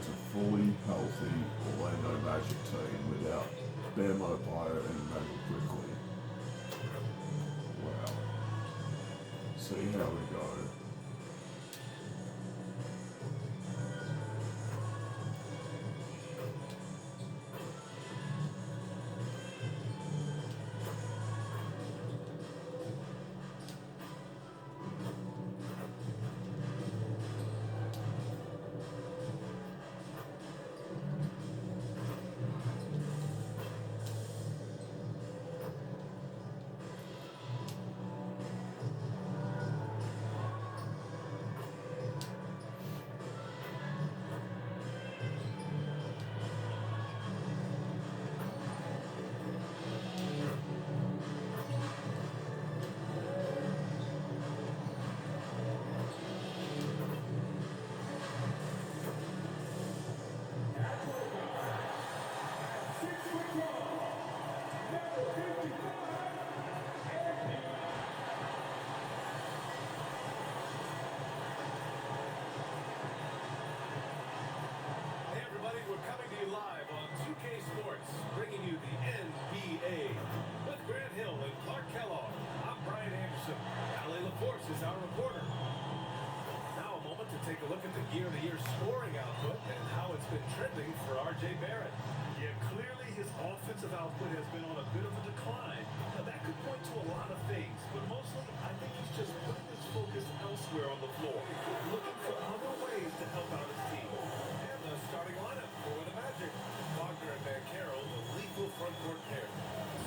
a fully healthy Orlando Magic team without Bam Adebayo and Immanuel Quickley. Wow. See how we go. Hey everybody, we're coming to you live on 2K Sports, bringing you the NBA. With Grant Hill and Clark Kellogg, I'm Brian Anderson. Ali LaForce is our reporter. Now a moment to take a look at the year-to-year scoring output and how it's been trending for R.J. Barrett. Yeah, clearly his offensive output has been on a bit of a decline. Now, that could point to a lot of things, but mostly I think he's just putting his focus elsewhere on the floor, looking for other ways to help out his team. And the starting lineup for the Magic. Wagner and Banchero, the lethal front court pair.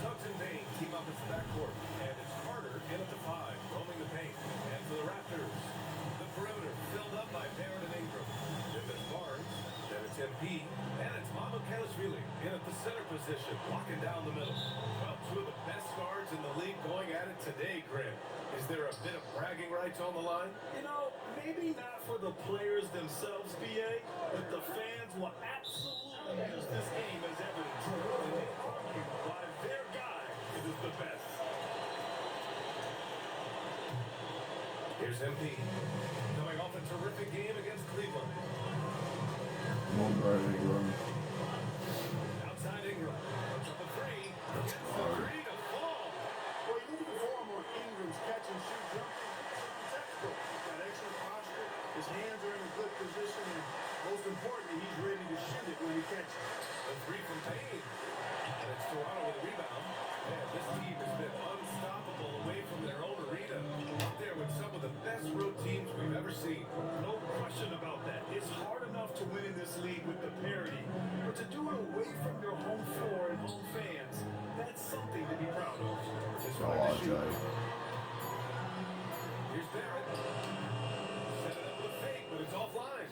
Suggs and Bain team up as the backcourt. And it's Carter in at the 5, roaming the paint. And for the Raptors, the perimeter filled up by Barrett and Ingram. Then it's Barnes, then it's MP, and it's Mamoukelashvili in at the center position, locking down the middle. Well, two of the best guards in the league going at it today, Grim. Is there a bit of bragging rights on the line? You know, maybe not for the players themselves, BA, but the fans will absolutely use this game as evidence. And they argue why their guy is the best. Here's MP, coming off a terrific game against Cleveland. Come on, Brad Ingram. Outside Ingram, puts up a 3, gets the 3 to fall. Well, you need to perform on Ingram's catch and shoot jump. Textbook. He's got excellent posture. His hands are in a good position, and most importantly, he's ready to shoot it when he catches it. The 3 from Payne. And it's Toronto with a rebound. Man, this team has been unstoppable away from their own arena. Up there with some of the best road teams we've ever seen. No question about that. It's hard enough to win in this league with the parity, but to do it away from your home floor and home fans, that's something to be proud of. Just Go right to RJ. shoot. Here's Barrett. Set it up with a fake, but it's offline.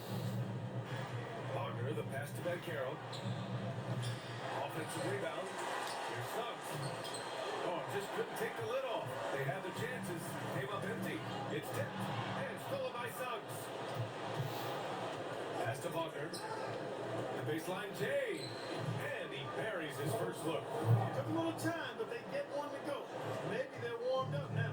Wagner, the pass to Banchero. Offensive rebound. Here's Suggs. Oh, just couldn't take the lid off. They had their chances. Came up empty. It's tipped. And stolen by Suggs. Pass to Wagner. The baseline J. And he buries his first look. Took a little time, but they get one to go. Maybe they're warmed up now.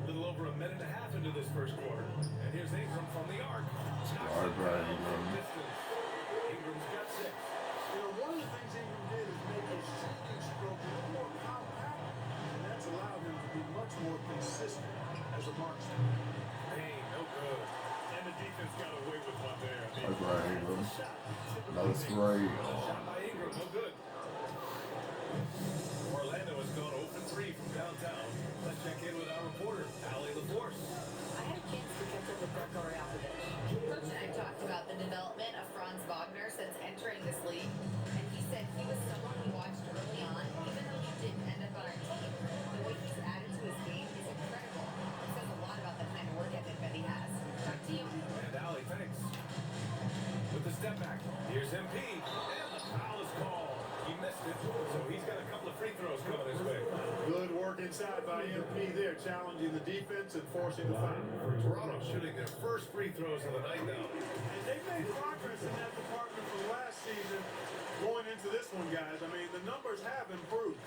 A little over a minute and a half into this first quarter. And here's Ingram from the arc. Knocks it Brad down from Ingram. distance. Ingram's got 6. You know, one of the things Ingram did is make his shooting stroke a little more compact, and that's allowed him to be much more consistent as a marksman. Payne, no good. And the defense got away with one there. I Go Brad Ingram. shot typically Another makes- 3. Shot by Ingram, no good. Orlando has gone 0 for 3 from downtown. Let's check in with our reporter, Ali LaForce. I had a chance to catch up with Darko Rajakovic. Coach and I talked about the development of Franz Wagner since entering this league, and he said he was someone we watched early on, even though he didn't end up on our team. The way he's added to his game is incredible. It says a lot about the kind of work ethic that he has. Back to you. And Ali, thanks. With the step back, here's MP. And the foul is called. He missed it, so he's got a couple of free throws coming his way. Good work inside by MP there, challenging the defense and forcing the foul. Toronto shooting their first free throws of the night now. And they've made progress in that department from last season going into this one, guys. I mean, the numbers have improved.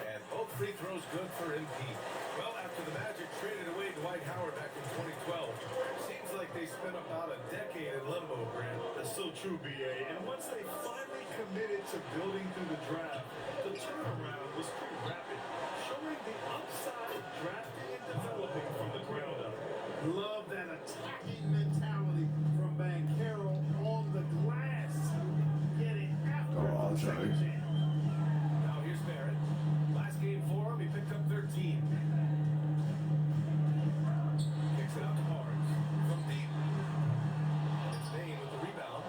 And both free throws good for MP. Well, after the Magic traded away true, BA. And once they finally committed to building through the draft, the turnaround was pretty rapid, showing the upside of drafting and developing from the ground up. Love that attacking mentality from Banchero on the glass. Getting after Go on, the second Jay. chance. Now here's Barrett. Last game for him, he picked up 13. Kicks it out to Barnes. From deep. It's Bain with the rebound.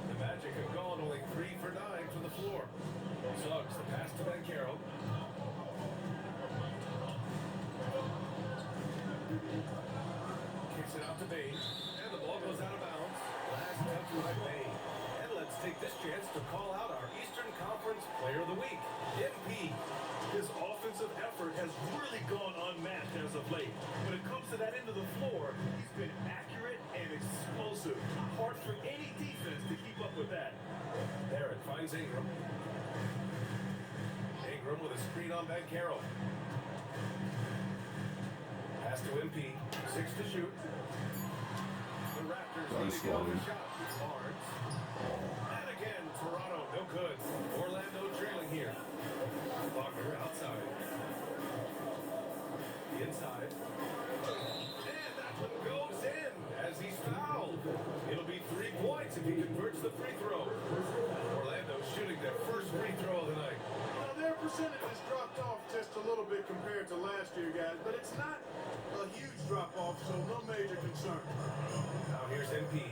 The Magic have gone only 3 for 9 from the floor. Suggs, the pass to Banchero. Kicks it out to Bain. And the ball goes out of bounds. Last touch by Bain. And let's take this chance to call out our Eastern Conference Player of the Week, MP. His offensive effort has really gone unmatched as of late. When it comes to that end of the floor, he's been accurate and explosive. Hard for any defense to keep up with that. Barrett finds Ingram. Ingram with a screen on Banchero. Pass to MP. 6 to shoot. The Raptors need to get off the shot. Barnes. And again, Toronto, no good. Orlando trailing here. Wagner outside. Inside. And that one goes in as he's fouled. It'll be 3 points if he converts the free throw. Orlando shooting their first free throw of the night. Now, their percentage has dropped off just a little bit compared to last year, guys, but it's not a huge drop-off, so no major concern. Now here's MP.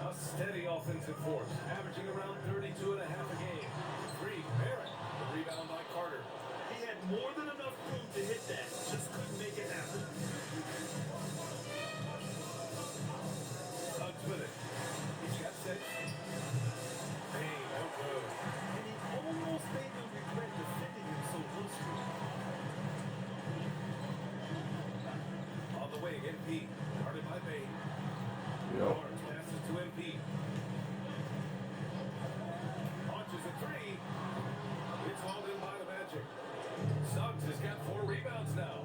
A steady offensive force, averaging around 32 and a half a game. 3, Barrett. The rebound by Carter. He had more than enough room to hit that, just couldn't make it happen. Suggs with it. He's got 6. Hey, no good. And he almost made them regret defending him so loosely. On the wing, MP. Guarded by Bain. Yep. Barnes passes to MP. Launches a 3. It's hauled in by the Magic. Suggs has got 4 rebounds now.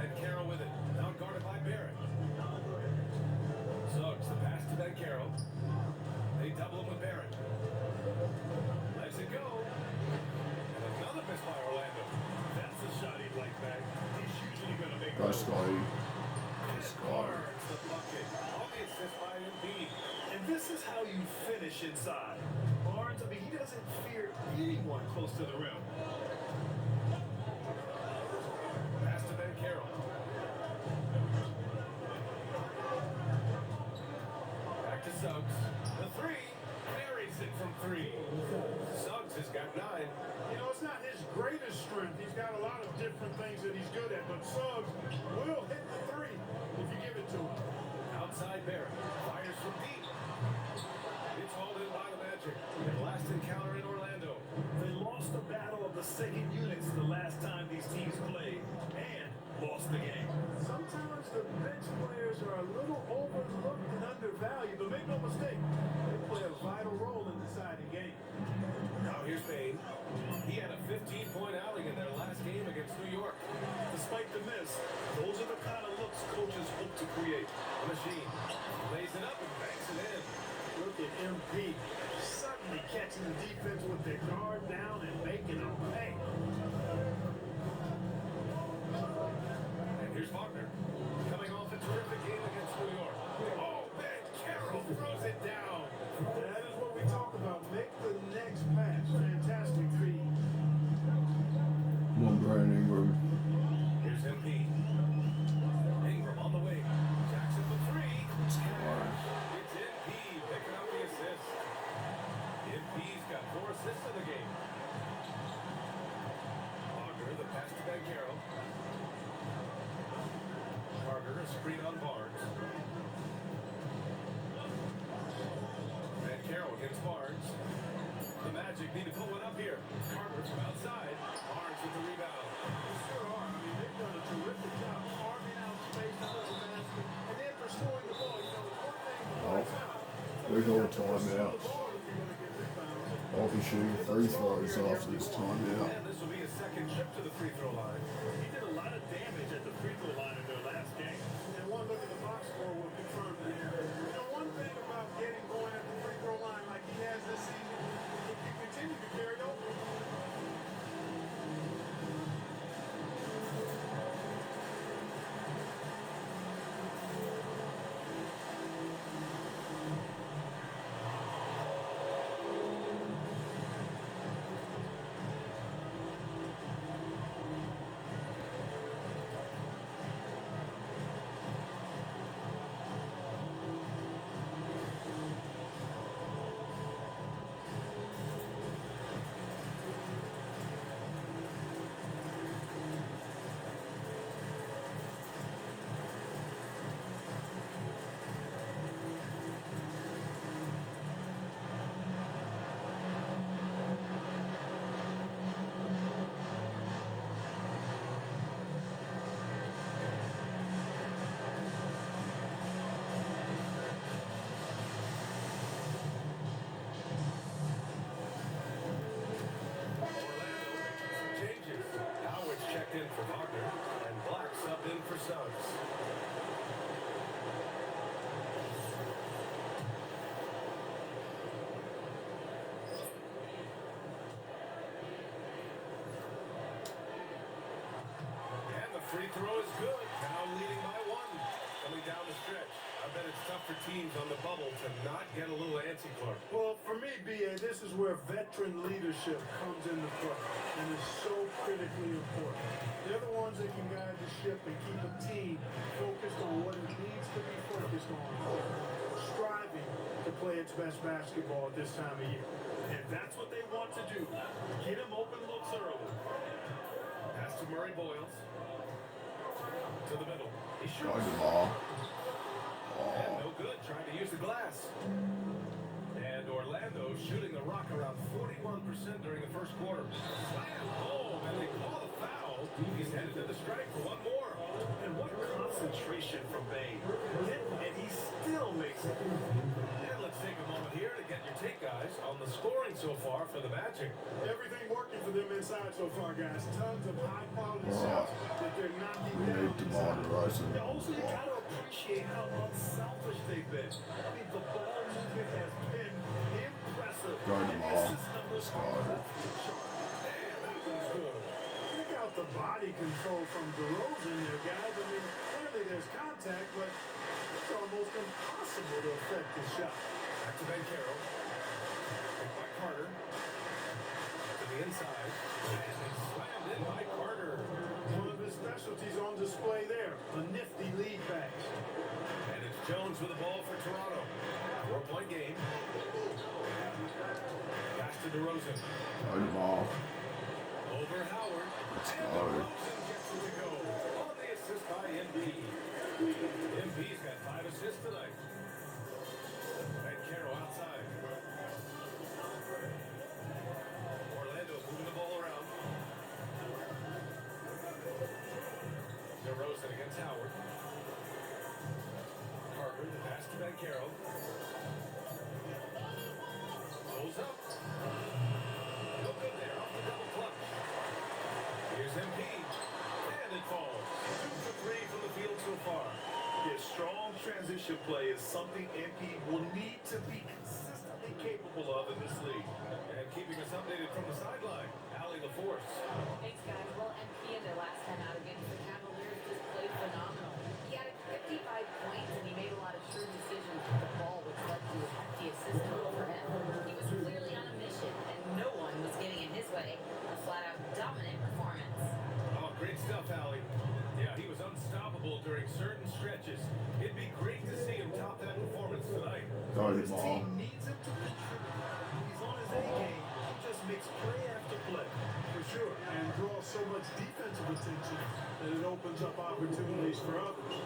And Carroll with it. Now guarded by Barrett. Suggs, the pass to Banchero. They double him with Barrett. Lets it go. And another miss by Orlando. That's the shot he'd like back. He's usually going to make Go, those. Scotty. Scotty. Barnes, the bucket. On the assist by Embiid. And this is how you finish inside. Barnes, I mean, he doesn't fear anyone close to the rim. Pass to Banchero. Back to Suggs. The 3. Buries it from 3. Suggs has got 9. You know, it's not his greatest strength. He's got a lot of different things that he's good at, but Suggs will hit the 3 if you give it to him. Outside Barrett. Fires from deep. It's hauled in by the Magic. Their last encounter in Orlando. They lost the battle of the second units the last time these teams played and lost the game. Sometimes the bench players are a little overlooked and undervalued, but make no mistake, they play a vital role in deciding games. Now here's Bain. He had a 15-point outing in their last game against New York. Despite the miss, those are the kind of looks coaches hope to create. The machine lays it up and banks it in. Look at MP suddenly catching the defense with their guard down and making them pay. And here's Wagner. Coming off a terrific game against New York. Oh, Banchero throws it down. That is what we talk about. Make the next pass. Fantastic feed. Come on, Brandon Ingram. Here's MP. Ingram on the wing. Jackson for 3. It's MP picking up the assist. MP's got 4 assists in the game. Wagner, the pass to Banchero. Carter, a screen on Barnes. Banchero against Barnes. The Magic need to put one up here. Carter from outside. Barnes with the rebound. They sure are. I mean, they've done a terrific job carving out space out of the basket and then pursuing the ball. You know, the one thing Oh, out. there's all the timeouts. Ball if you're going to get rebounds. I'll be shooting free throws after this timeout. And this will be a second trip to the free throw line. He did a lot of damage at the free throw line in their last game. And one look at the box score will confirm that. You know, free throw is good. Now leading by one. Coming down the stretch. I bet it's tough for teams on the bubble to not get a little antsy, Clark. Well, for me, B.A., this is where veteran leadership comes into play and is so critically important. They're the ones that can guide the ship and keep a team focused on what it needs to be focused on, striving to play its best basketball at this time of year. And that's what they want to do. Get him open looks early. Pass to Murray Boyles. To the middle. He shoots. Guard the ball. And no good. Trying to use the glass. And Orlando shooting the rock around 41% during the first quarter. Slam home, and they call the foul. He's headed to the strike for one more. And what concentration from Bane. And he still makes it. And let's take a moment here to get your take, guys, on the scoring so far for the Magic. Everything working for them inside so far, guys. Tons of high-quality shots that they're knocking We down need DeMar inside. DeRozan. And also, you got to appreciate how unselfish they've been. I mean, the ball movement has been impressive. Guard them And all. assist numbers are Guard. off the chart. And that one's good. Check out the body control from DeRozan there, guys. I mean, clearly there's contact, but it's almost impossible to affect the shot. Back to Ben Carroll. Picked by Carter. To the inside. And they slammed in by Carter. One of his specialties on display there, a nifty lead pass. And it's Jones with the ball for Toronto. 4-point game. Pass to DeRozan. Guard the ball. Over Howard. Let's And go. DeRozan gets it to go. On the assist by Embiid. Embiid's got 5 assists tonight. Ben Carroll outside. Orlando moving the ball around. DeRozan against Howard. Carter, the pass to Ben Carroll. Pulls up. No good there off the double clutch. Here's Embiid. And it falls. 2 for 3 from the field so far. His strong transition play is something MP will need to be consistently capable of in this league. And keeping us updated from the sideline, Allie LaForce. Thanks, guys. Well, MP in their last time out against the Cavaliers just played phenomenal. He had 55 points and he made a lot of shrewd decisions with the ball, which led to a hefty assist total for him. He was clearly on a mission, and no one was getting in his way. A flat-out dominant performance. Oh, great stuff, Allie. Yeah, he was unstoppable during certain stretches. It'd be great to see him top that performance tonight. Guard the His ball. team needs him to contribute. When he's on his A game, he just makes play after play. For sure, and draws so much defensive attention that it opens up opportunities for others.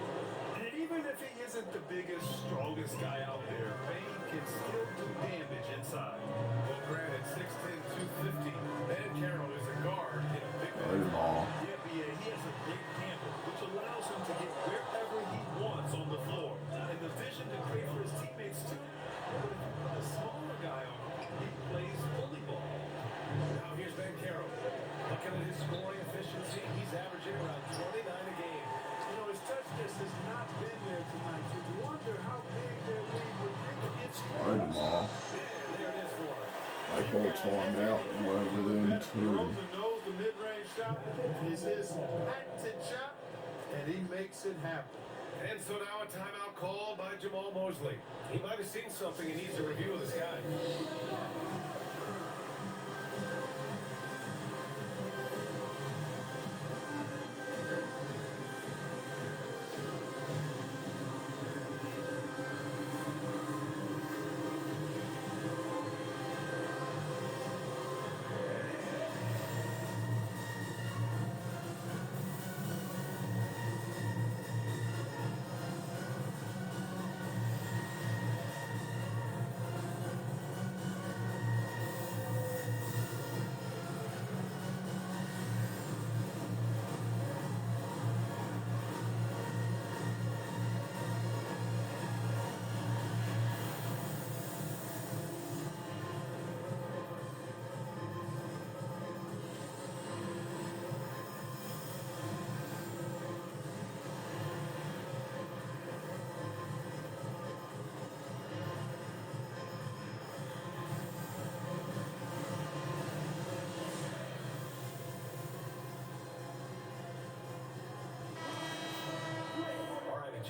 And even if he isn't the biggest, strongest guy out there, Bane can still do damage inside. Well, granted, 6'10", 250. Ben Carroll is a guard in a big Guard the ball. Yeah, BA, he has a great handle, which allows him to get wherever he wants on the floor. And the vision to create for his teammates, too. But if you put a smaller guy on him, he plays bully ball. Now here's Ben Carroll. Looking at his scoring efficiency, he's averaging around 29 a game. You know, his touch just has not been there tonight. So you wonder how big their lead would be against Guard the ball. And there it is for him. Like Colts formed out and went within 2. DeRozan knows the mid-range shot is his patented shot, and he makes it happen. And so now a timeout called by Jamal Mosley. He might have seen something and needs a review of this guy.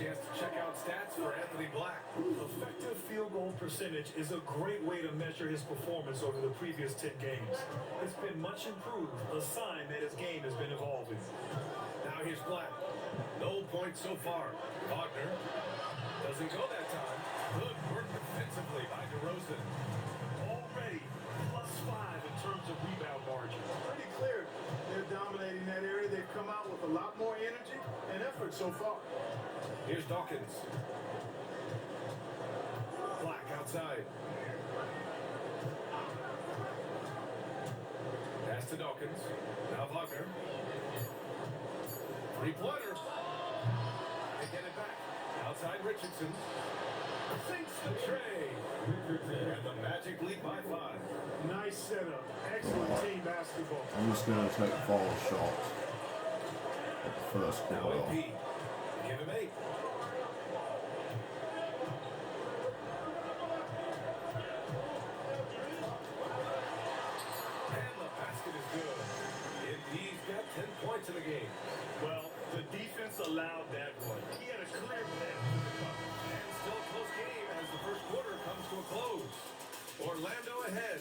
chance to check out stats for Anthony Black. Effective field goal percentage is a great way to measure his performance over the previous 10 games. It's been much improved, a sign that his game has been evolving. Now here's Black. No points so far. Wagner doesn't go that time. Good work defensively by DeRozan. Already +5 in terms of rebound margin. Pretty clear they're dominating that area. They've come out with a lot more energy and effort so far. Here's Dawkins. Black outside. Pass to Dawkins. Now Wagner. Three-pointer. They get it back. Outside Richardson. Sinks the tray. And the Magic lead by 5. Nice setup. Excellent team basketball. I'm just gonna take fall shots at the first Now quarter. MP. Give him 8. And the basket is good. MP's got 10 points in the game. Well, the defense allowed that one. He had a clear path to the cup. And still a close game as the first quarter comes to a close. Orlando ahead.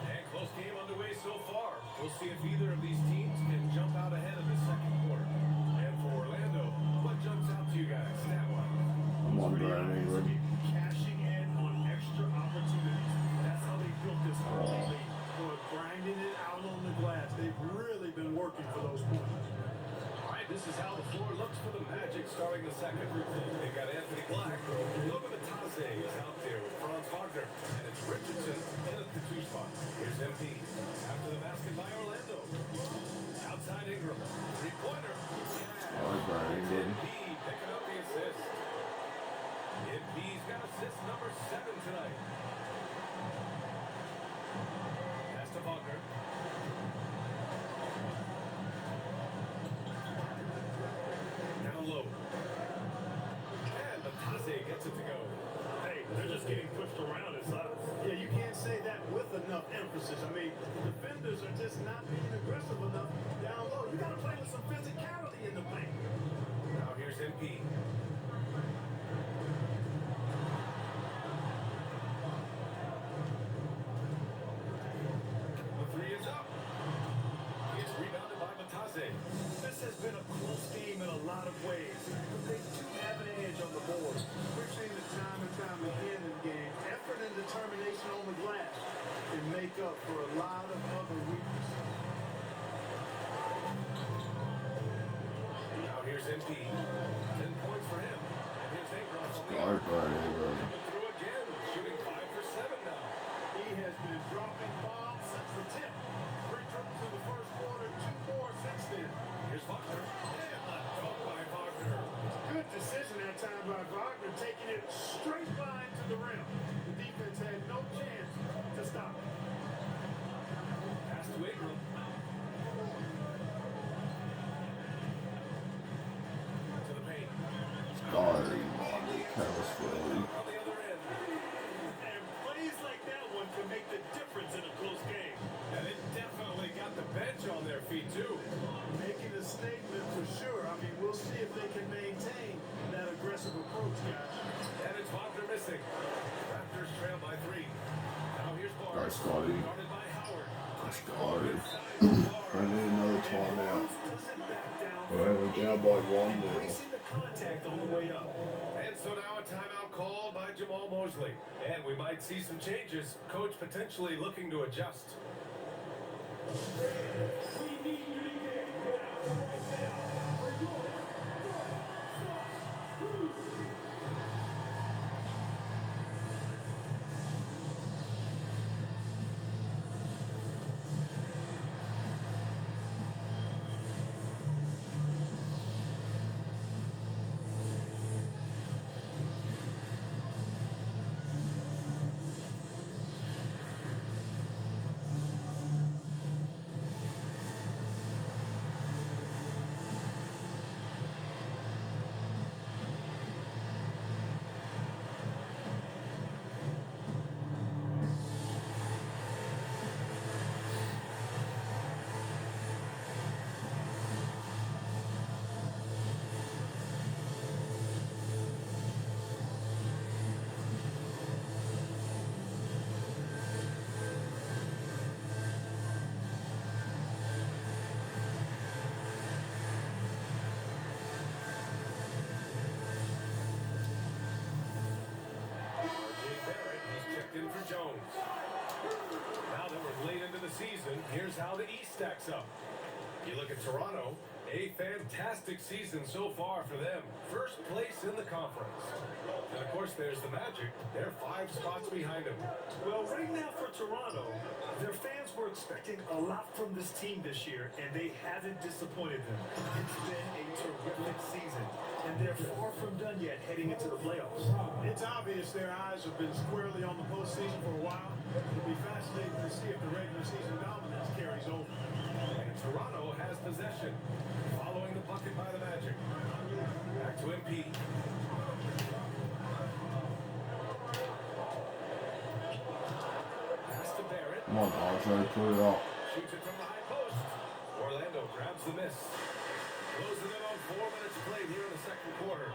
And close game underway so far. We'll see if either of these teams can jump out ahead in the second quarter. And for Orlando, what jumps out to you guys stat-wise? I'm on Brad Ingram. Cashing in on extra opportunities. That's how they built this early lead. Boy, grinding it out on the glass. They've really been working for those points. All right, this is how the floor looks for the Magic starting the second. They've got Anthony Black. Logan Matase is out there with Franz Wagner. And it's Richardson in at the 2 spot. Here's MP. After the basket by Orlando. Outside Ingram. Three-pointer. Sorry, Brad Ingram. MP picking up the assist. MP's got assist number 7 tonight. Pass to Wagner. Down low. And Matase gets it to go. Hey, they're just getting pushed around inside. Yeah, you can't say that with enough emphasis. I mean, the defenders are just not being aggressive enough down low. You got to play with some physicality in the paint. Now here's MP. The 3 is up. It's rebounded by Matase. This has been a close game in a lot of ways, but they do have an edge on the board. We've seen it time and time again in games. Effort and determination on the glass can make up for a lot of other weaknesses. Now here's MP. 10 points for him. And here's Ingram. Sorry, Brad Ingram. Through again, shooting 5 for 7 now. He has been dropping bombs since the tip. 3 triples in the first quarter, 2 more since then. Here's Wagner. And the dunk by Wagner. Good decision that time by Wagner, taking it straight line to the rim. The defense had no chance to stop it. Pass to Ingram. To the paint. Sorry, Monty Caliswell. On the other end. And plays like that one can make the difference in a close game. And it definitely got the bench on their feet, too. Making a statement for sure. I mean, we'll see if they can maintain that aggressive approach, guys. And it's Wagner missing. Raptors trail by 3. Now here's Barnes. Nice, Scotty. Guarded by Howard. Let's go. Inside I need another timeout. Doesn't back down. Well, we're down by 1 We nil. see the contact on the way up. And so now a timeout called by Jamal Mosley. And we might see some changes. Coach potentially looking to adjust. Houston, here's how the East stacks up. You look at Toronto, a fantastic season so far for them. First place in the conference. And of course, there's the Magic. They're 5 spots behind them. Well, right now for Toronto, their fans were expecting a lot from this team this year, and they haven't disappointed them. It's been a terrific season, and they're far from done yet heading into the playoffs. It's obvious their eyes have been squarely on the postseason for a while. It'll be fascinating to see if the regular season dominance carries over. And Toronto has possession. Following the bucket by the Magic. Back to MP. Pass to Barrett. Come on, RJ, put it up. Shoots it from the high post. Orlando grabs the miss. Closing in on 4 minutes played here in the second quarter.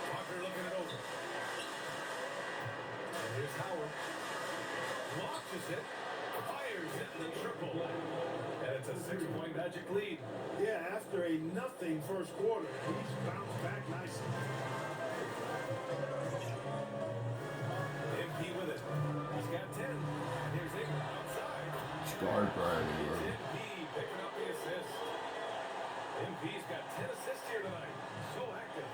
Walker looking it over. And here's Howard. Launches it. Fires it in the triple. And it's a 6-point Magic lead. Yeah, after a nothing first quarter, he's bounced back nicely. MP with it. He's got 10. Here's Ingram outside. Sky Brady. It's MP picking up the assist. MP's got 10 assists here tonight. So active.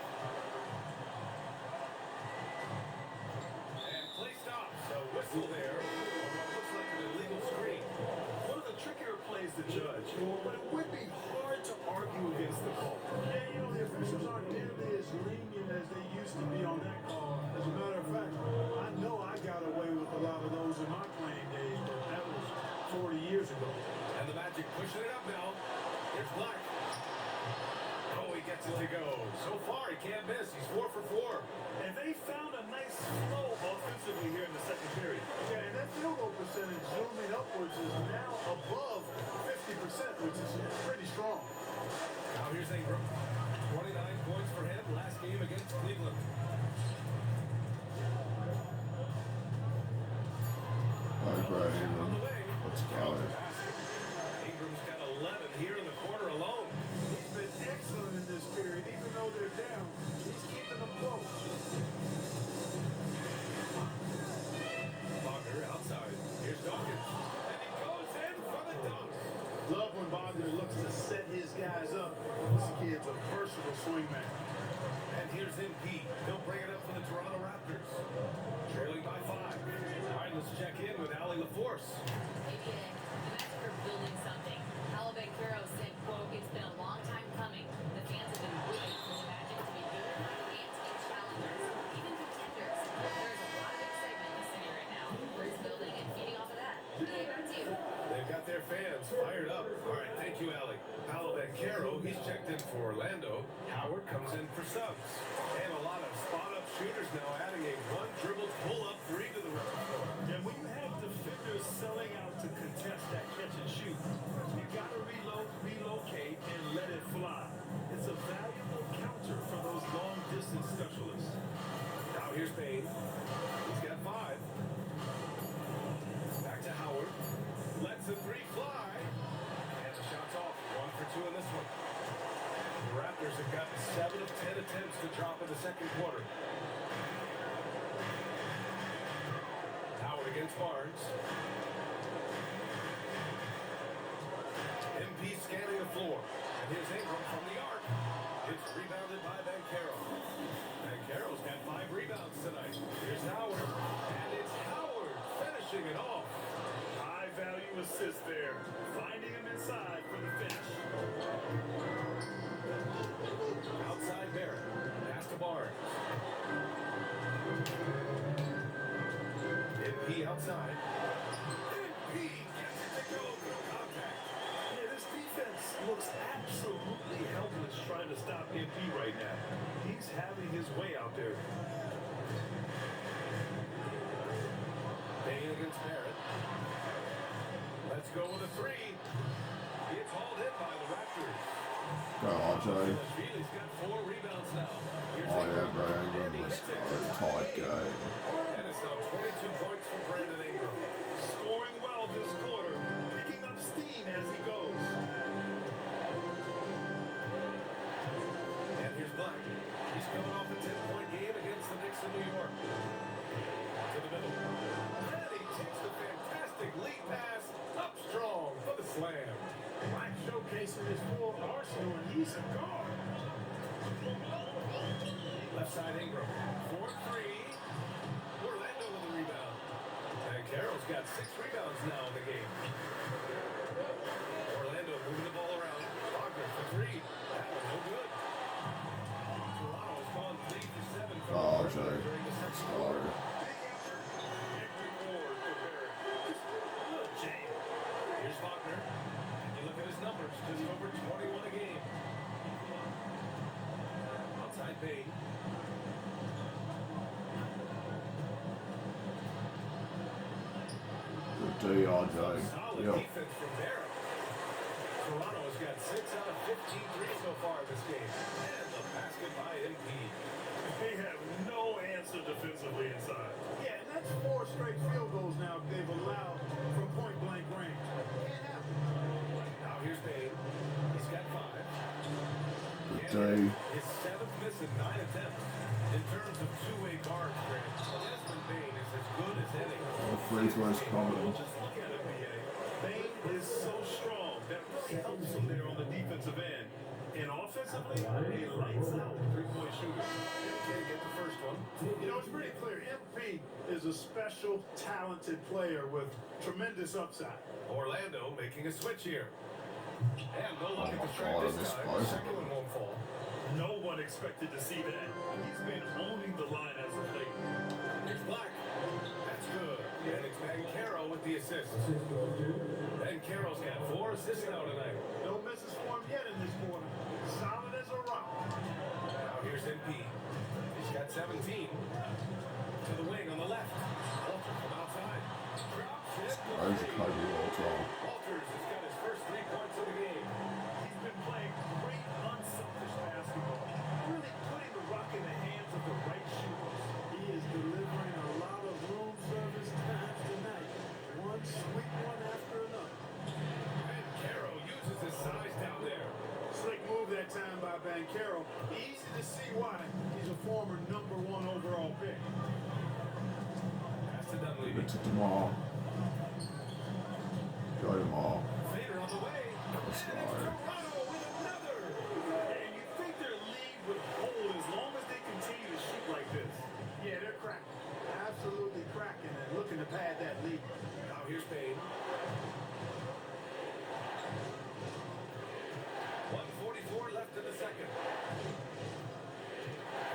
And play stops. A whistle there on what looks like an illegal screen. One of the trickier plays to judge, but it would be hard to argue against the call. Yeah, you know, the officials aren't nearly as lenient as they used to be on that call. As a matter of fact, I know I got away with a lot of those in my playing days, but that was 40 years ago. And the Magic pushing it up now. Here's Black. Oh, he gets it to go. So far, he can't miss. He's 4 for 4. And they found a nice flow offensively here in the second period. Yeah, and that field goal percentage zooming upwards is now above 50%, which is pretty strong. Now here's Ingram. 29 points for him last game against Cleveland. Sky Brady. On the way. Let's go. Ingram's got 11 here in the quarter alone. He's been excellent in this period, even though they're down. He's keeping them close. Wagner outside. Here's Dawkins. And he goes in for the dunk. Love when Wagner looks to set his guys up. This kid's a versatile swingman. And here's MP. He'll bring it up for the Toronto Raptors. Trailing by 5. All right, let's check in with Allie LaForce. Maybe the Magic are building something. Alabek Hero said, quote, "It's been a long time coming. The fans have been waiting for the Magic to be good and to be challengers, even contenders. There's a lot of excitement in the city right now. We're building and feeding off of that." Okay, back to you. They've got their fans fired up. All right, thank you, Allie. Paolo Banchero, he's checked in for Orlando. Howard comes in for subs. And a lot of spot-up shooters now adding a one-dribble pull-up 3 to the repertoire. And when you have defenders selling out to contest that catch and shoot, you gotta relocate, and let it fly. It's a valuable counter for those long-distance specialists. Now here's Payne. He's got 5. Back to Howard. Lets the 3 fly. And the shot's off. 1 for 2 in this one. The Raptors have gotten 7 of 10 attempts to drop in the second quarter. Howard against Barnes. MP scanning the floor. And here's Ingram from the arc. It's rebounded by Banchero. Banchero's got 5 rebounds tonight. Here's Howard. And it's Howard finishing it off. High value assist there. Finding him inside for the finish. Outside Barrett. Pass to Barnes. MP outside. MP gets it to go through contact. Yeah, this defense looks absolutely helpless trying to stop MP right now. He's having his way out there. Payne against Barrett. Let's go with a 3. It's hauled in by the Raptors. Go, RJ. Feely's got 4 rebounds now. Here's Oh, yeah, Ingram. Brandon. And he Let's hits go. it. Tight game. And it's now 22 points for Brandon Ingram. Scoring well this quarter. Picking up steam as he goes. And here's Black. He's coming off a 10-point game against the Knicks in New York. To the middle. And he decent guard. Left side Ingram. 4-3. Orlando with the rebound. And Carroll's got 6 rebounds now in the game. Orlando moving the ball around. Wagner for 3. That was no good. Toronto's gone 3 for 7 from Oh, the Jay. during the second Sorry. quarter. Big effort and reward for Barrett. Just a little jam. Here's Wagner. And you look at his numbers. Just over 21 a game. Outside Payne. Good D, RJ. Solid Yep. defense from Barrett. Toronto has got 6 out of 15 threes so far in this game. And the basket by MP. They have no answer defensively inside. Yeah, and that's 4 straight field goals now they've allowed from point blank range. Can't happen. Now here's Payne. He's got 5. Good D. His 7th miss in 9 attempts. In terms of two-way guards, Grant, Desmond Payne is as good as any. The free throws coming. Just look at it, BA. Bain is so strong that really helps him there on the defensive end. And offensively, he lights out three-point shooter. Can't get the first one. You know, it's pretty clear. MP is a special, talented player with tremendous upside. Orlando making a switch here. And no luck Oh at my the track God, this this time. place. Second one won't fall. No one expected to see that. He's been owning the line as of late. Here's Black. That's good. And it's Bancaro with the assist. Bancaro's got 4 assists now tonight. No misses for him yet in this quarter. Solid as a rock. Now here's MP. He's got 17. To the wing on the left. Walter from outside. Drops it. There's a Kobe Walter. Walters has got his first 3 points of the game. He's been playing great, unselfish basketball. Really putting the rock in the hands of the right shooters. He is delivering a lot of room service times tonight. One sweet one after another. Bancaro uses his size down there. Slick move that time by Bancaro. Easy to see why he's a former #1 overall pick. Pass to Dunleavy. Give it to Demar. Go Demar. Fader on the way. Let's And go. it's Toronto with another. And you think their lead would hold as long as they continue to shoot like this. Yeah, they're cracking. Absolutely cracking and looking to pad that lead. Now here's Payne. 1:44 left in the second.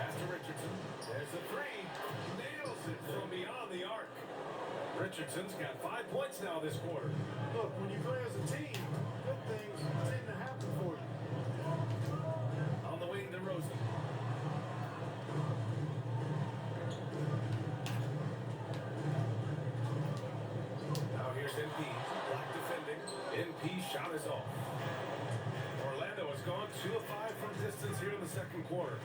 Pass to Richardson. There's the 3. Nails it from beyond the arc. Richardson's got 5 points now this quarter. Look, when you play as a team, good things tend to happen for you. On the wing to Rosen. Now here's NP. Black defending. NP shot is off. Orlando has gone 2 of 5 from distance here in the second quarter.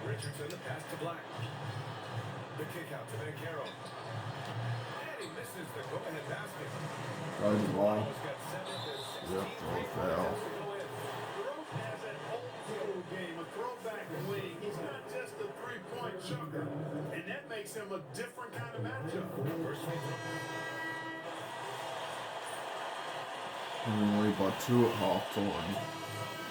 Richardson, the pass to Black. The kick out to Bancaro. And he misses the go-ahead basket. Go Demar. He's got 7 of his 16 Yep, free throw foul. throws to go in. Jerome has an old school game, a throwback wing. He's not just a three-point chucker, and that makes him a different kind of matchup. First free throw. And we lead by 2 at halftime.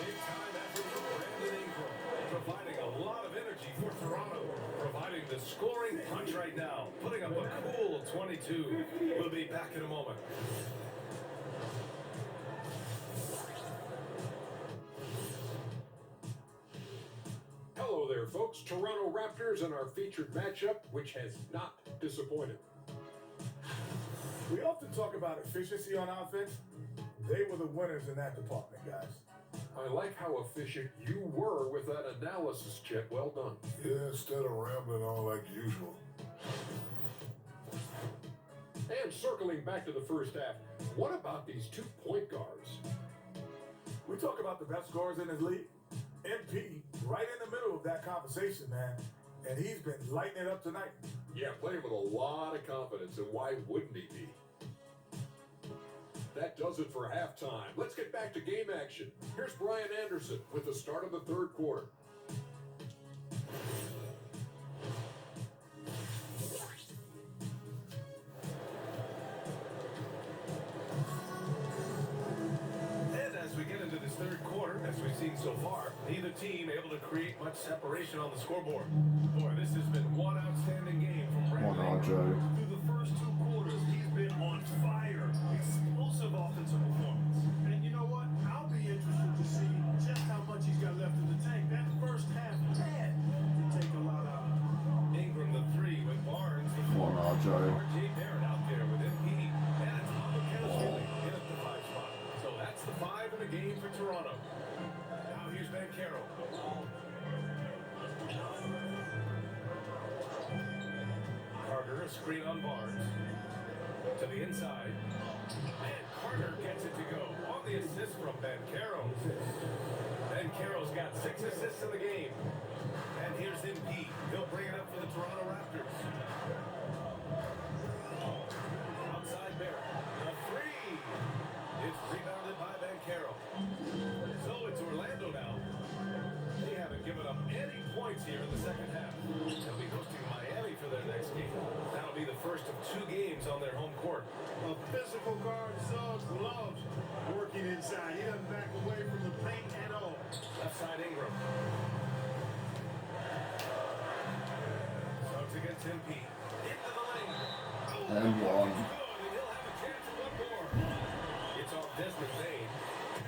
Big time effort from Brandon Ingram, providing a lot of energy for Toronto, providing the scoring punch right now, putting up a cool 22. We'll be back in a moment. Hello there, folks. Toronto Raptors and our featured matchup, which has not disappointed. We often talk about efficiency on offense. They were the winners in that department, guys. I like how efficient you were with that analysis, Chet. Well done. Yeah, instead of rambling on like usual. And circling back to the first half, what about these 2 point guards? We talk about the best scorers in this league. MP, right in the middle of that conversation, man. And he's been lighting it up tonight. Yeah, playing with a lot of confidence, and why wouldn't he be? That does it for halftime. Let's get back to game action. Here's Brian Anderson with the start of the third quarter. And as we get into this third quarter, as we've seen Neither team able to create much separation on the scoreboard. Boy, this has been one outstanding game from Come on, Brandon. RJ. Through the first 2 quarters, he's been on fire. Explosive offensive performance. And you know what? I'll be interested to see just how much he's got left in the tank. That first half had to take a lot out of him. Ingram the 3 with Barnes. The Come on, 4. RJ. RJ Barrett out there with MP. And it's Pablo Kelly in at the 5 spot. So that's the 5 in a game for Toronto. Now here's Banchero. Carter, a screen on Barnes. To the inside. And Carter gets it to go. On the assist from Banchero. Banchero's got 6 assists in the game. And here's MP. He'll bring it up for the Toronto Raptors. Outside Barrett. A 3. It's rebounded by Banchero. So it's Orlando now. They haven't given up any points here in the second half. They'll be hosting Miami for their next game. That'll be the first of 2 games on their home court. A physical guard, Suggs loves working inside. He doesn't back away from the paint at all. Left side Ingram. Suggs against MP. Into the lane. Oh, And one. good, and he'll have a chance at one more. It's on Desmond Bain.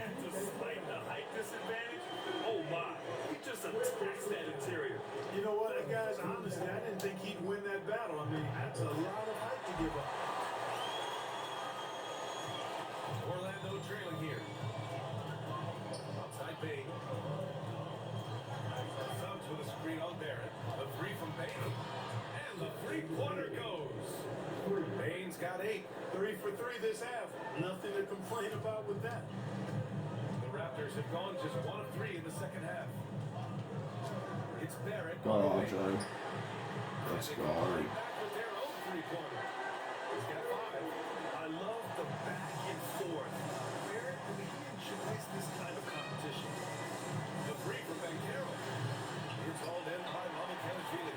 And despite the height disadvantage, oh my, he just attacks that interior. You know what, guys? Honestly, I didn't think he'd win that battle. I mean, that's a lot of height to give up. Orlando trailing here. Outside Bain. Suggs with a screen on Barrett. The 3 from Bain. And the 3-pointer goes. Bain's got 8. 3 for 3 this half. Nothing to complain about with that. The Raptors have gone just 1 of 3 in the second half. It's Barrett. Go on the on, wing. RJ. Let's And they go. come right back with their own 3-pointer. He's got 5. I love the back and forth. Where do we enjoys this kind of competition? The 3 from Banchero. It's hauled in by Mamukelashvili.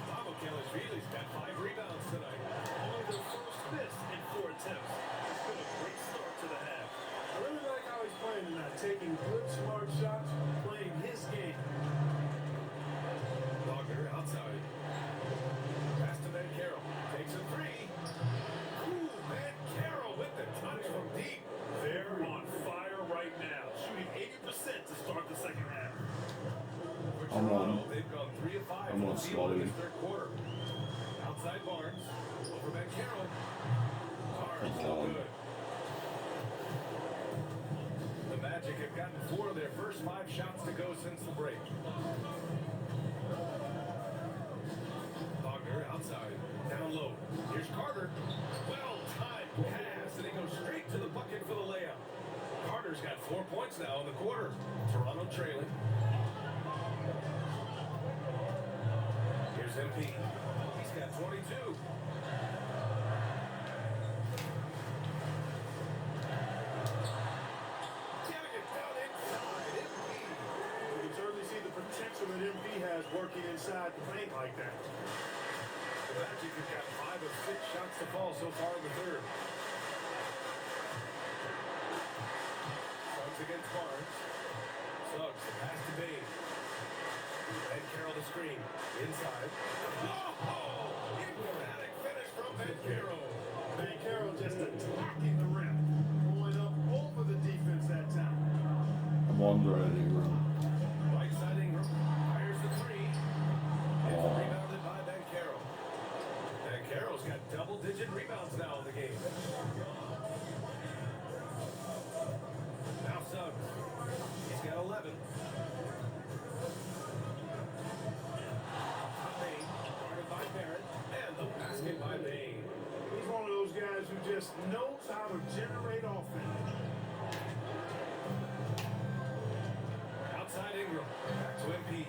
Mamukelashvili's got 5 rebounds tonight. Only their first miss in 4 attempts. It's been a great start to the half. I really like how he's playing tonight. Taking good, smart shots, playing his game. Wagner outside. Pass to Banchero. Takes a 3. Ooh, Banchero with the touch from deep. They're on fire right now, shooting 80% to start the second half. For I'm Toronto, on. they've gone 3 of 5 I'm from on the field in Scotty. this third quarter. Outside Barnes. Over Banchero. Barnes no on. good. The Magic have gotten 4 of their first 5 shots to go since the break. Wagner outside. Down low. Here's Carter. Well-timed pass, and he goes straight to the bucket for the layup. Carter's got 4 points now in the quarter. Toronto trailing. Here's MP. He's got 22. Getting it down inside. MP. You can certainly see the potential that MP has working inside the paint like that. The Magic have got 5 of 6 shots to fall so far in the third. Suggs against Barnes. Suggs, the pass to Bain. And Carroll the screen. Inside. Oh! Emphatic finish from Banchero. Banchero just attacking the rim. Going up over the defense that time. I'm on Brandon Ingram. Right side Ingram. Fires the 3. It's Oh. rebounded by Banchero. Banchero's got double-digit rebounds now in the game. Now Suggs. He's got 11. Bain, guarded by Barrett, and the basket by Bain. He's one of those guys who just knows how to generate offense. Outside Ingram, back to MP.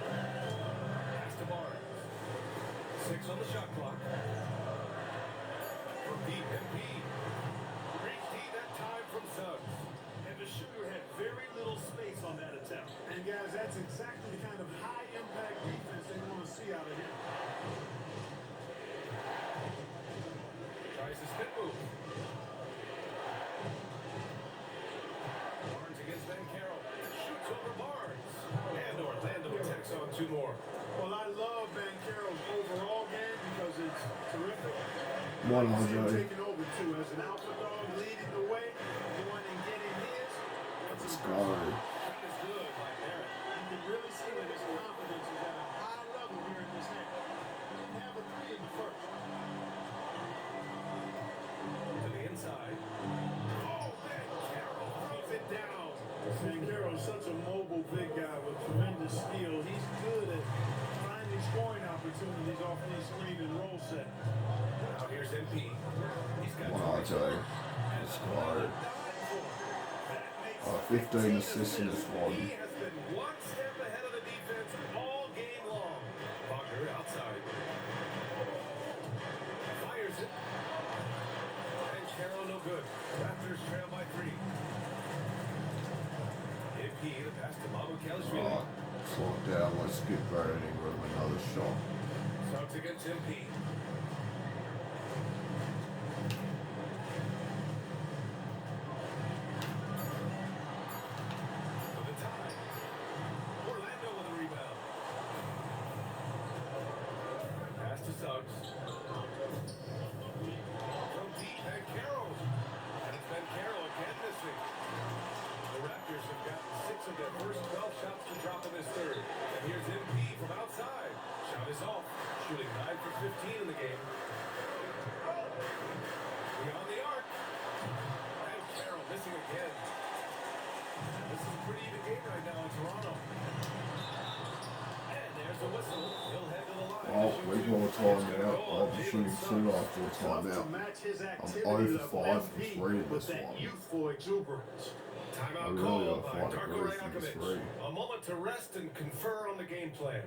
Pass to Barnes. 6 on the shot clock. From deep MP. Great D that time from Suggs. And the shooter had very little space on that attempt. And guys, that's exactly the kind of high-impact defense they want to see out of him. Tries to spin move. two more. Well, I love Banchero's overall game because it's terrific. One I see him hundred. taking over too as an alpha dog, leading the way, going and getting his. That's Let's impressive. go. That is good by Barrett. You can really see that his confidence is at a high level here in this half. He didn't have a three in the first. To the inside. Oh, Banchero throws it down. Banchero's such a mobile big guy with tremendous skill. He's good at finding scoring opportunities off these screen and roll set. Now here's MP. He's got 100. Let's go. 15 assists in the squad. He has been one step ahead of the defense all game long. Wagner outside. Fires it. And Carroll no good. Raptors trail by 3. MP, the pass to Mamukelashvili. Alright, slow it down. Let's get Barrett Ingram another shot. Suggs against MP. For the tie. Orlando with a rebound. Pass to Suggs. From deep, and Carroll. And it's been Carroll again missing. The Raptors have gotten 6 of their first 12 shots to drop in this third. And here's MP from outside. Shot is off. Shooting 9 for 15 in the game. Beyond the arc. And Carroll missing again. This is a pretty even game right now in Toronto. And there's the whistle. He'll head to the line. Oh, we got a timeout. I'll be shooting 2 after a Tough to timeout. match his I'm activity 0 for level 5 from MP 3 in with this that one. youthful exuberance. I Timeout really called gotta by find a Darko groove from this Rajakovic. three. A moment to rest and confer on the game plan.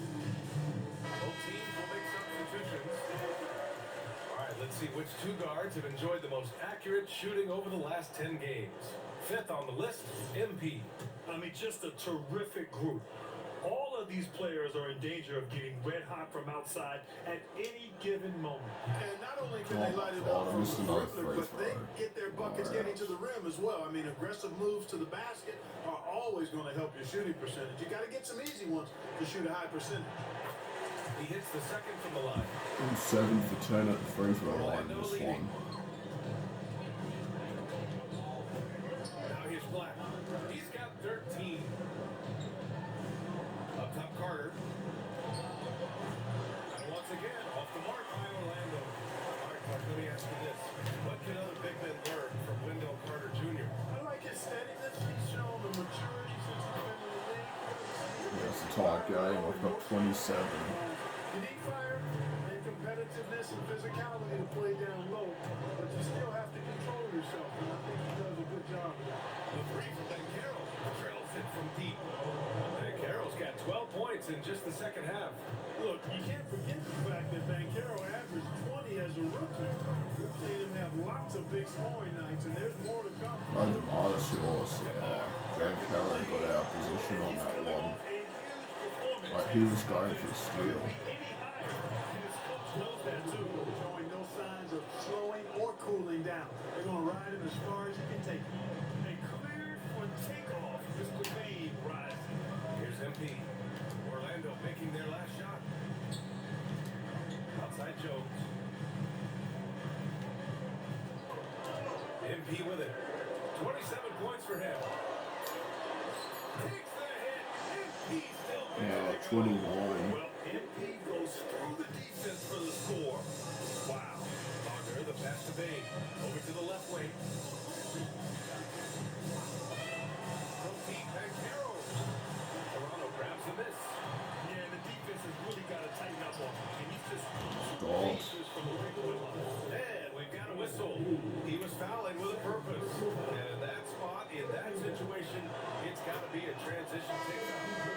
Both teams will make substitutions. All right, let's see which two guards have enjoyed the most accurate shooting over the last 10 games. 5th on the list, MP. I mean, just a terrific group. All of these players are in danger of getting red hot from outside at any given moment. And not only can they light it up from missed the another perimeter, free but they throw. get their buckets Alright. getting to the rim as well. I mean, aggressive moves to the basket are always going to help your shooting percentage. You got to get some easy ones to shoot a high percentage. He hits the second from the line. I'm 7 for 10 at the free throw line in this one. Now here's Black. He's got 13. Up top, Carter. And once again, off the mark by Orlando. All right, Clark, let me ask you this. What can other big men learn from Wendell Carter Jr.? I like his steadiness. He's shown the maturity since he's been in the league. Yeah, it's a tight game. I've got 27. You need fire and competitiveness and physicality to play down low, but you still have to control yourself, and I think he does a good job of that. The three from Banchero trails it from deep. Banchero's got 12 points in just the second half. Look, you can't forget the fact that Banchero averaged 20 as a rookie. We've seen him have lots of big scoring nights, and there's more to come. Under Morris, yours. James Carroll got out of position on that one. Like, he was going for the steal. Showing no signs of slowing or cooling down. They're going to ride him as far as you can take him. And cleared for takeoff. Mr. Payne rising. Here's MP. Orlando making their last shot. MP with it. 27 points for him. Takes the hit. MP still Yeah, picks it going. 21. Well, MP goes through the defense for the score. Wow. Wagner, the pass to Bain. Over to the left wing. From deep, Bancaro. Toronto grabs the miss. Yeah, the defense has really got to tighten up on him. And he's just God. pieces from the regular line. And we've got a whistle. He was fouling with a purpose. And in that spot, in that situation, it's got to be a transition takeout.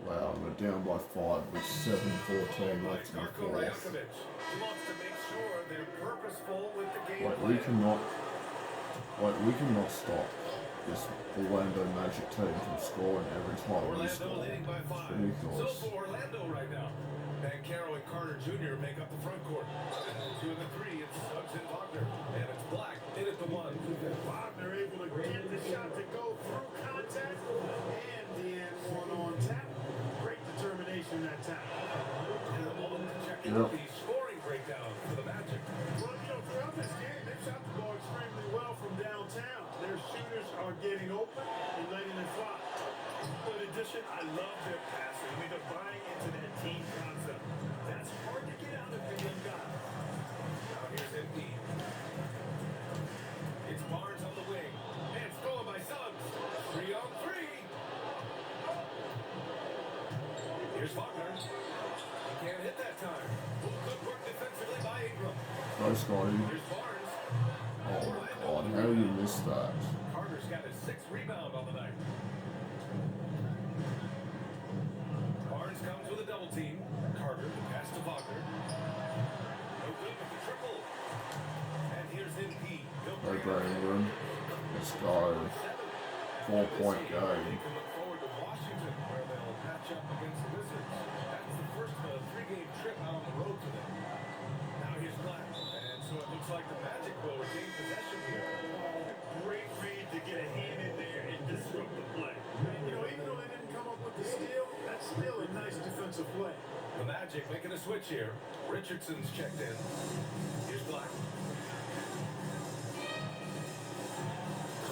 Wow, we're down by 5 with 7:14 left in the Marko fourth. Rajakovic. He wants to make sure they're purposeful with the game Like plan. we cannot stop this Orlando Magic team from scoring every time we Orlando score. leading by 5. So Ridiculous. for Orlando right now. Bancaro and Carter Jr. make up the front court. 2 and the 3, it's Suggs and Wagner. And it's Black in at the 1. Wagner able to get the shot to go through contact, and the and one on tap. Great determination that time. And the moment to check Yep. out the scoring breakdown for the Magic. Well, throughout this game, they've shot the ball extremely well from downtown. Their shooters are getting open and letting it fly. In addition, I love their passing. I mean, they're buying into that team concept. That's hard to get out of the young guy. Now here's MP. It's Barnes on the wing. And stolen by Suggs. 3 on 3. Here's Wagner. He can't hit that time. Good work defensively by Ingram. Go, Scotty. Here's Barnes. Oh my God, how you missed that? Carter's got his 6th rebound on the night. Barnes comes with a double team. Carter, the pass to Wagner. No good with the triple. And here's MP. He'll Go, bring it Brandon up. Ingram. Let's go. 4-point They game. can look forward to Washington, where they'll match up against the Wizards. That's the first 3-game trip out on the road for them. Now here's Black. And so it looks like the Magic will retain possession here. Great read to get a hand in there and disrupt the play. Even though they didn't come up with the steal, that's still a nice defensive play. The Magic making a switch here. Richardson's checked in. Here's Black.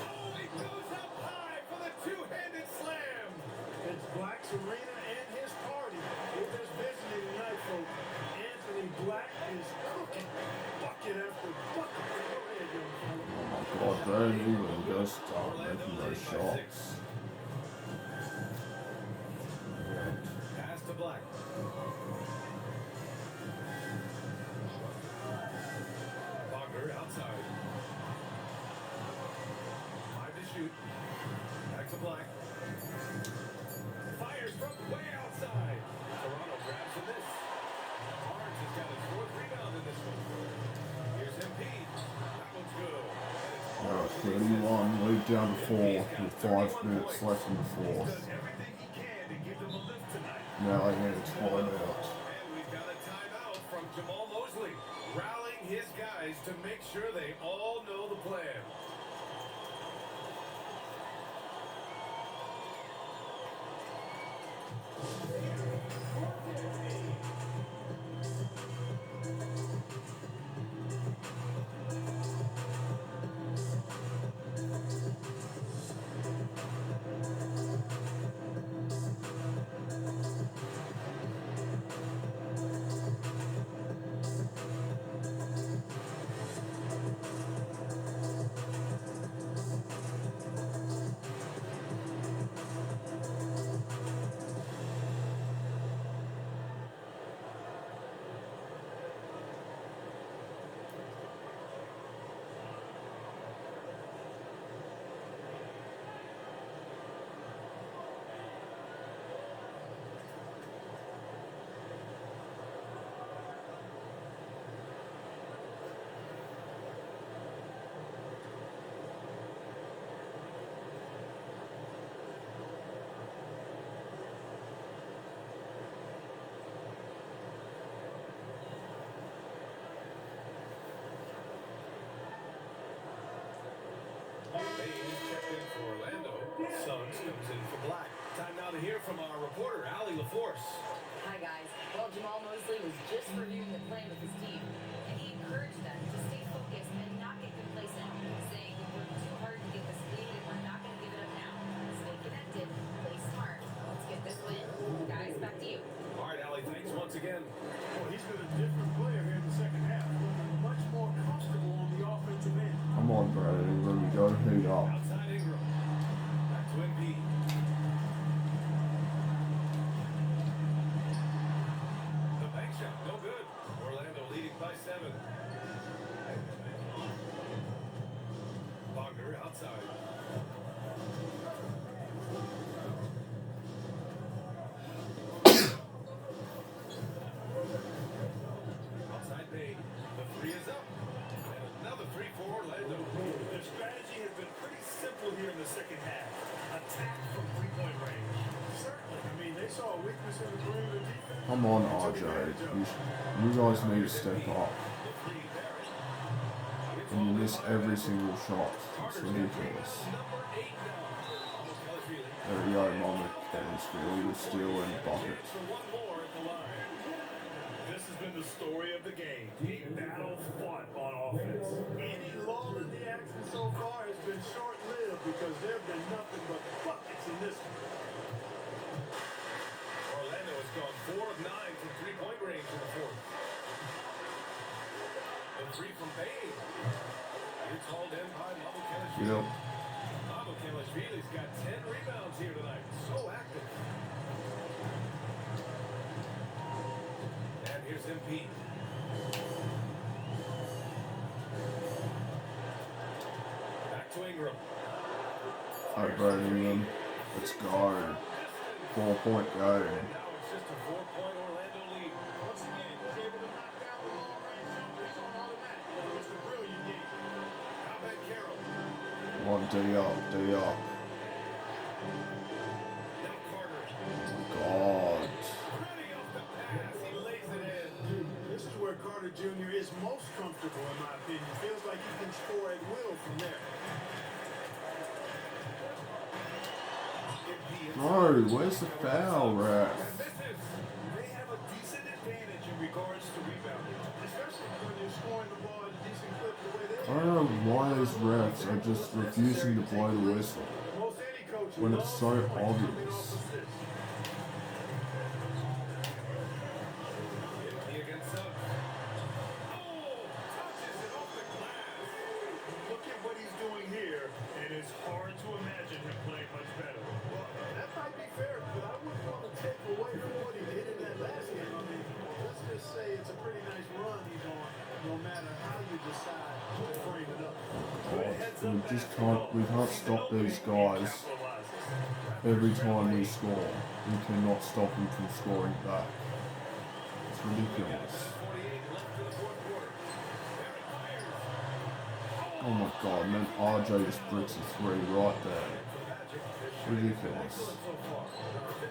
Oh, he goes up high for the two-handed slam. It's Black's arena and his party. We're just visiting tonight, folks. Anthony Black is cooking bucket after bucket. Go ahead, young fella. Oh my God, Brandon Ingram goes start making those shots. Pass to Black. Wagner outside. 5 to shoot. Back to Black. Fires from way outside. Toronto grabs the miss. Barnes has got his 4th rebound in this one. Here's MP. That one's good. Now at 31, lead down to 4 with 5 minutes left in the He's fourth. done everything he can to give them a lift tonight. Now they need a timeout. And we've got a timeout from Jamal Mosley, rallying his guys to make sure they all know the plan. Bain checked in for Orlando. Suggs comes in for Black. Time now to hear from our reporter, Allie LaForce. Hi guys. Well, Jamal Mosley was just reviewing the plan with his team, and he encouraged up. Outside Ingram. Back to Embiid. The bank shot, no good. Orlando leading by 7. Wagner outside. Outside Bay. The 3 is up. And another 3 for Orlando. Their strategy has been pretty simple here in the second half. Attack from three-point range. Certainly. I mean, they saw a weakness in the perimeter defense. Come on, RJ. You guys need to step up. And you miss every single shot. It's ridiculous. There we go, Mama Ken's really steal and bucket. This has been the story of the game. A battle fought on offense. Any lull in the action so far has been short-lived because there have been nothing but buckets in this one. Orlando has gone 4 of 9 from three-point range in the fourth. The 3 from Bain. It's hauled in by Mamukelashvili. Yep. Mamukelashvili's got 10 rebounds here tonight. So active. And here's Embiid. Back to Ingram. Alright, Birmingham. Let's go. 4-point game. Now it's just a 4-point Orlando lead. Once again, he's able to knock down the long-range jumpers on automatic. It's a brilliant game. How about Carroll? One D up, D up. Now Carter. God. Ready off the pass. He lays it in. This is where Carter Jr. is most comfortable, in my opinion. Feels like he can score at will from there. No, where's the foul, ref? They have a decent advantage in regards to rebounding, especially when you're scoring the ball at a decent clip the way they I don't know why these refs are just refusing to blow the whistle Most any coach when it's so loves points coming obvious. off assists. He against Suggs. Oh, touches it off the glass. Look at what he's doing here, and it's hard to imagine him playing much better. Well, that might be fair, but I wouldn't want to take away from what he did in that last game. I mean, let's just say it's a pretty nice run he's on, no matter how you decide to frame it up. We can't stop these guys every time we score. We cannot stop them from scoring back. It's ridiculous. 48 left in the fourth quarter. Barrett fires. Oh my god, man, RJ just bricks a 3 right there. Ridiculous. So far, number 56%.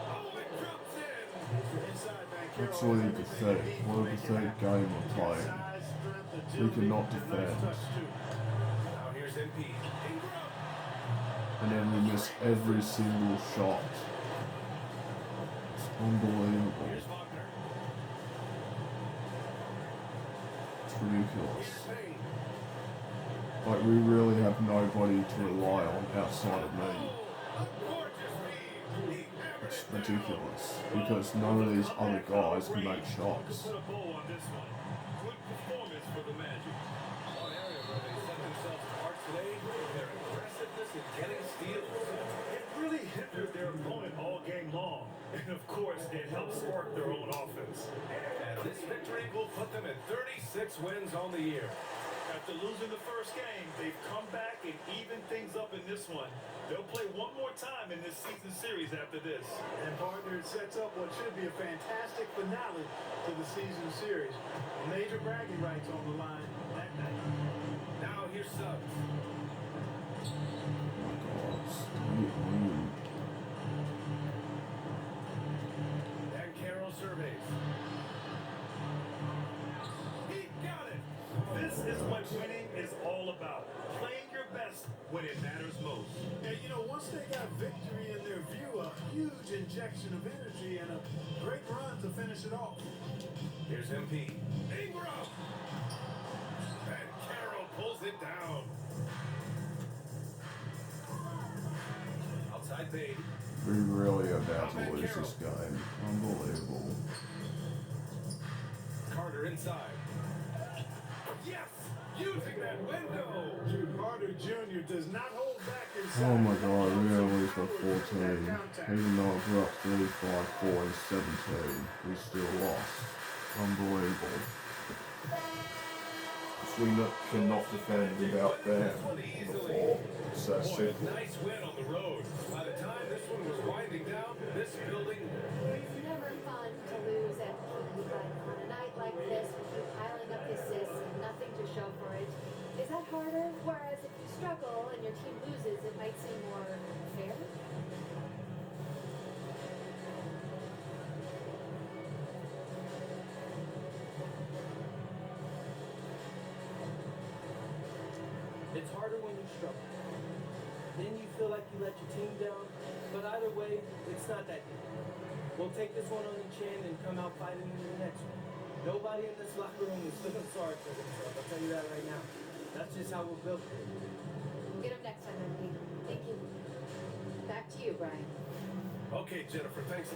Oh, it drops in. Inside back here, Absolutely pathetic. What a pathetic game we're playing. size, strength, We agility, cannot and nice defend. touch, too. Now here's Embiid. Ingram. And then we miss every single shot. It's unbelievable. Here's Wagner. It's ridiculous. Here's Payne. Like, we really have nobody to rely on outside of me. A gorgeous feed. He hammered It's it down. ridiculous. Because none of these other guys can make To shots. put a bow on this one. Good performance for the Magic. One area where they set themselves apart today, their aggressiveness in getting steals. It really hindered their opponent all game long. And of course, it helped spark their own offense. And this victory will put them at 36 wins on the year. After losing the first game, they've come back and evened things up in this one. They'll play one more time in this season series after this. And partner, it sets up what should be a fantastic finale to the season series. Major bragging rights on the line that night. Now here's Suggs. Oh my god, stay on. And Carroll surveys. He got it. This is what winning is all about. Playing your best when it matters most. And you know, once they got victory in their view, a huge injection of energy and a great run to finish it off. Here's MP. Ingram. And Carroll pulls it down. Outside Bay. We really are about to lose this game. Unbelievable. Carter inside. Yes! Using that window. Carter Jr. does not hold back inside. Oh my god, we're gonna lose by 14. Even though we're up 35-4 and 17, we still lost. Unbelievable. We cannot defend without them on the floor. It's that Boy, simple. a nice win on the road. By the time this one was winding down, this building It's never fun to lose at Key, but on a night like this, with you piling up assists and nothing to show for it, is that harder? Whereas if you struggle and your team loses, it might seem more fair? It's harder when you struggle. Then you feel like you let your team down, but either way, it's not that deep. We'll take this one on the chin and come out fighting in the next one. Nobody in this locker room is feeling sorry for themselves. I'll tell you that right now. That's just how we're built. We'll get him next time, MP. Thank you. Back to you, Brian. Okay, Jennifer, thanks.